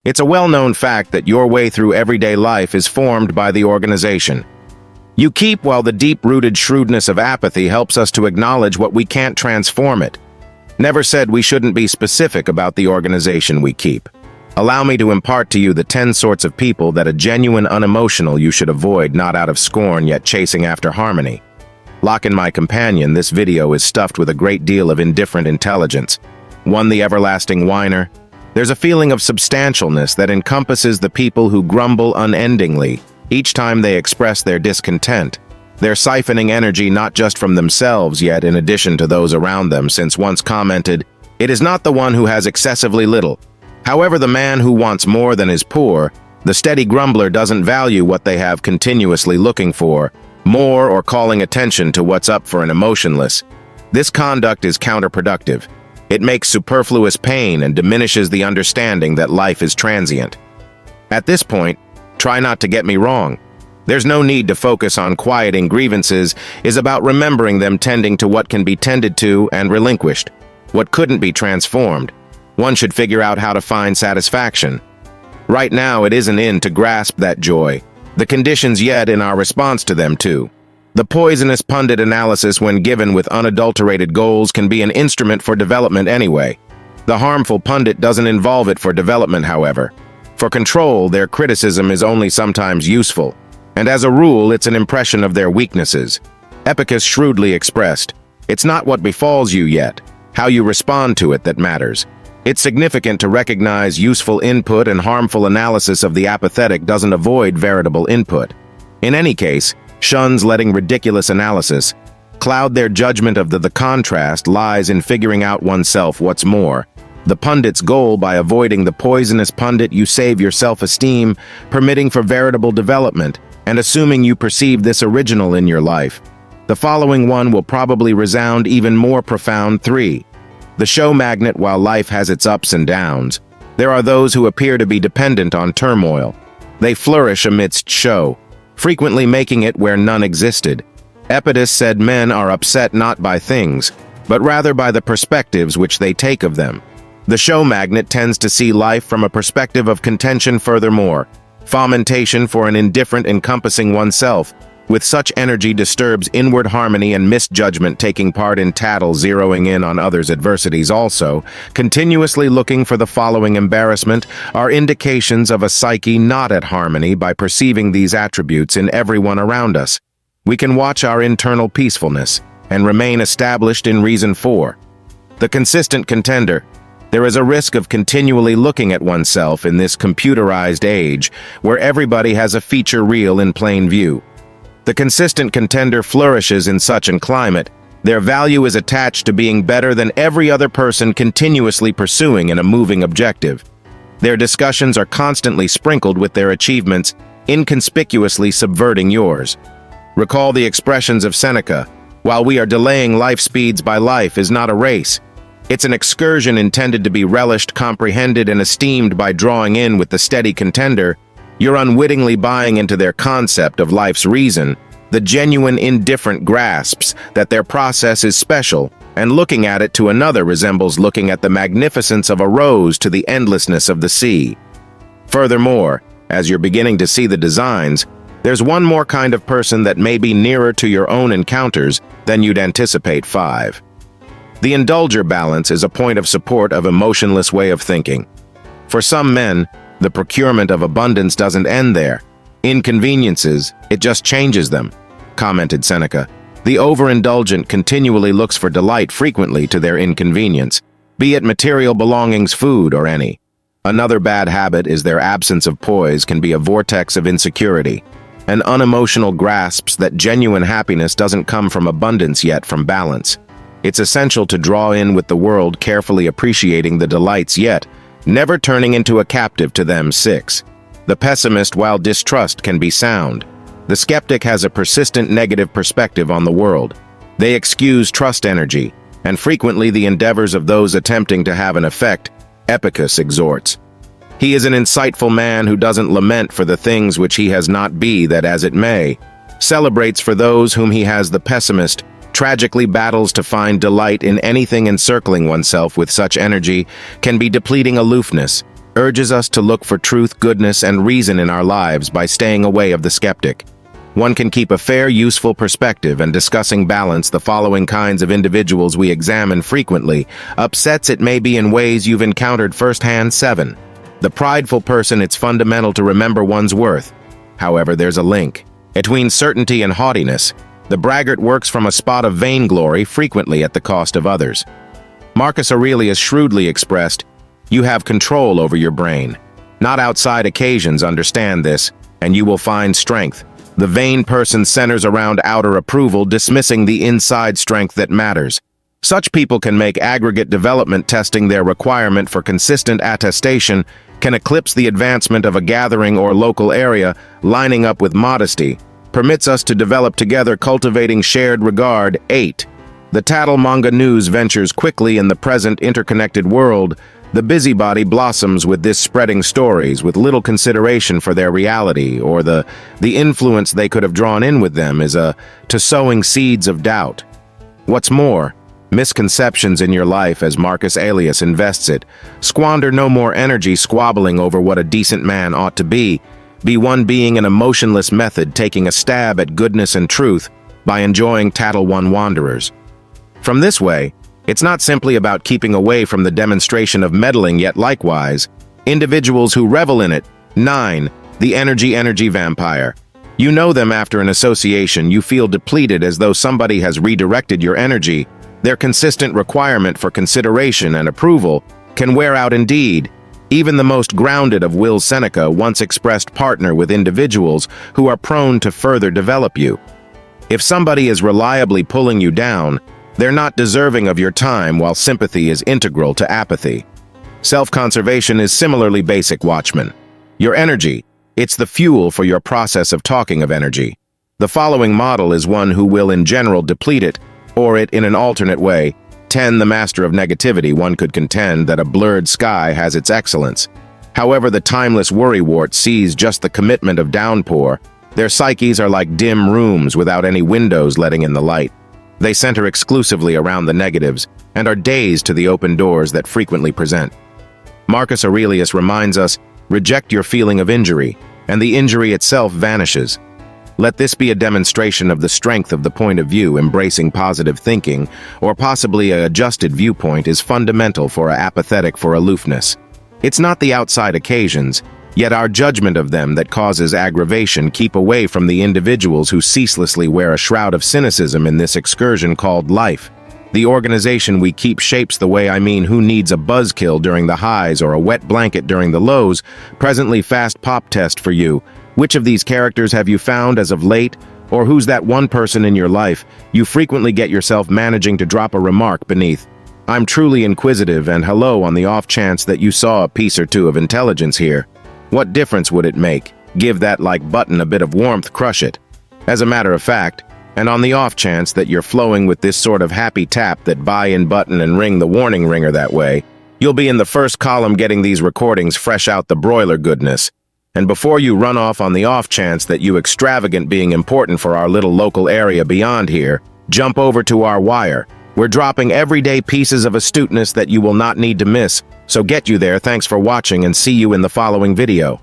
It's a well-known fact that your way through everyday life is formed by the organization you keep, while the deep-rooted shrewdness of apathy helps us to acknowledge what we can't transform it. Never said we shouldn't be specific about the organization we keep. Allow me to impart to you the 10 sorts of people that a genuine unemotional you should avoid, not out of scorn yet chasing after harmony. Lock in my companion, this video is stuffed with a great deal of indifferent intelligence. One, the everlasting whiner. There's a feeling of substantialness that encompasses the people who grumble unendingly each time they express their discontent. They're siphoning energy not just from themselves yet in addition to those around them, since once commented, "It is not the one who has excessively little. However, the man who wants more than is poor, the steady grumbler doesn't value what they have, continuously looking for more or calling attention to what's up for an emotionless. This conduct is counterproductive. It makes superfluous pain and diminishes the understanding that life is transient." At this point, try not to get me wrong. There's no need to focus on quieting grievances, is about remembering them, tending to what can be tended to and relinquished, what couldn't be transformed. One should figure out how to find satisfaction. Right now, it isn't in to grasp that joy, the conditions yet in our response to them too. The poisonous pundit analysis, when given with unadulterated goals, can be an instrument for development anyway. The harmful pundit doesn't involve it for development, however. For control, their criticism is only sometimes useful, and as a rule, it's an impression of their weaknesses. Epicus shrewdly expressed, "It's not what befalls you yet, how you respond to it that matters." It's significant to recognize useful input, and harmful analysis of the apathetic doesn't avoid veritable input. In any case, shuns letting ridiculous analysis cloud their judgment of the contrast lies in figuring out oneself what's more. The pundit's goal: by avoiding the poisonous pundit, you save your self-esteem, permitting for veritable development, and assuming you perceive this original in your life. The following one will probably resound even more profound. 3. The show magnet. While life has its ups and downs, there are those who appear to be dependent on turmoil. They flourish amidst show, frequently making it where none existed. Epictetus said men are upset not by things, but rather by the perspectives which they take of them. The show magnet tends to see life from a perspective of contention. Furthermore, fomentation for an indifferent encompassing oneself with such energy disturbs inward harmony and misjudgment, taking part in tattle, zeroing in on others' adversities. Also, continuously looking for the following embarrassment are indications of a psyche not at harmony. By perceiving these attributes in everyone around us, we can watch our internal peacefulness and remain established in reason. 4. The consistent contender. There is a risk of continually looking at oneself in this computerized age, where everybody has a feature reel in plain view. The consistent contender flourishes in such a climate. Their value is attached to being better than every other person, continuously pursuing a moving objective. Their discussions are constantly sprinkled with their achievements, inconspicuously subverting yours. Recall the expressions of Seneca: "While we are delaying life, speeds by life is not a race. It's an excursion intended to be relished, comprehended, and esteemed." By drawing in with the steady contender, you're unwittingly buying into their concept of life's reason. The genuine indifferent grasps that their process is special, and looking at it to another resembles looking at the magnificence of a rose to the endlessness of the sea. Furthermore, as you're beginning to see the designs, there's one more kind of person that may be nearer to your own encounters than you'd anticipate. 5. The indulger balance is a point of support of emotionless way of thinking. For some men, the procurement of abundance doesn't end there. Inconveniences, it just changes them, commented Seneca. The overindulgent continually looks for delight, frequently to their inconvenience, be it material belongings, food, or any. Another bad habit is their absence of poise can be a vortex of insecurity. An unemotional grasps that genuine happiness doesn't come from abundance yet from balance. It's essential to draw in with the world, carefully appreciating the delights yet never turning into a captive to them. 6. The pessimist. While distrust can be sound, the skeptic has a persistent negative perspective on the world. They excuse trust energy, and frequently the endeavors of those attempting to have an effect. Epicus exhorts. He is an insightful man who doesn't lament for the things which he has not, be that as it may, celebrates for those whom he has. The pessimist tragically battles to find delight in anything. Encircling oneself with such energy can be depleting. Aloofness. urges us to look for truth, goodness, and reason in our lives by staying away of the skeptic. One can keep a fair, useful perspective, and discussing balance the following kinds of individuals we examine frequently. Upsets it may be in ways you've encountered firsthand. 7. The prideful person. It's fundamental to remember one's worth. However, there's a link between certainty and haughtiness. The braggart works from a spot of vainglory, frequently at the cost of others. Marcus Aurelius shrewdly expressed, "You have control over your brain. Not outside occasions. Understand this, and you will find strength." The vain person centers around outer approval, dismissing the inside strength that matters. Such people can make aggregate development testing their requirement for consistent attestation, can eclipse the advancement of a gathering or local area. Lining up with modesty permits us to develop together, cultivating shared regard. 8. The tattle-manga news ventures quickly in the present interconnected world. The busybody blossoms with this, spreading stories with little consideration for their reality or the influence they could have drawn in with them, is to sowing seeds of doubt. What's more, misconceptions in your life, as Marcus Aurelius invests it. Squander no more energy squabbling over what a decent man ought to be. Be one being in a motionless method, taking a stab at goodness and truth by enjoying tattle one wanderers. From this way, it's not simply about keeping away from the demonstration of meddling, yet likewise, individuals who revel in it. 9. The energy vampire. You know them after an association. You feel depleted, as though somebody has redirected your energy. Their consistent requirement for consideration and approval can wear out indeed. Even the most grounded of Will Seneca once expressed, partner with individuals who are prone to further develop you. If somebody is reliably pulling you down, they're not deserving of your time, while sympathy is integral to apathy. Self-conservation is similarly basic, watchman. Your energy, it's the fuel for your process of talking of energy. The following model is one who will in general deplete it, or it in an alternate way. 10. The master of negativity. One could contend that a blurred sky has its excellence. However, the timeless worrywart sees just the commitment of downpour. Their psyches are like dim rooms without any windows letting in the light. They center exclusively around the negatives and are dazed to the open doors that frequently present. Marcus Aurelius reminds us, reject your feeling of injury, and the injury itself vanishes. Let this be a demonstration of the strength of the point of view. Embracing positive thinking, or possibly an adjusted viewpoint, is fundamental for apathetic for aloofness. It's not the outside occasions, yet our judgment of them, that causes aggravation. Keep away from the individuals who ceaselessly wear a shroud of cynicism in this excursion called life. The organization we keep shapes the way. Who needs a buzzkill during the highs or a wet blanket during the lows? Presently, fast pop test for you. Which of these characters have you found as of late? Or who's that one person in your life you frequently get yourself managing to drop a remark beneath? I'm truly inquisitive, and hello on the off chance that you saw a piece or two of intelligence here. What difference would it make? Give that like button a bit of warmth, crush it. As a matter of fact, and on the off chance that you're flowing with this sort of happy tap, that buy-in button and ring the warning ringer that way, you'll be in the first column getting these recordings fresh out the broiler goodness. And before you run off on the off chance that you extravagant being important for our little local area beyond here, jump over to our wire. We're dropping everyday pieces of astuteness that you will not need to miss, so get you there. Thanks for watching, and see you in the following video.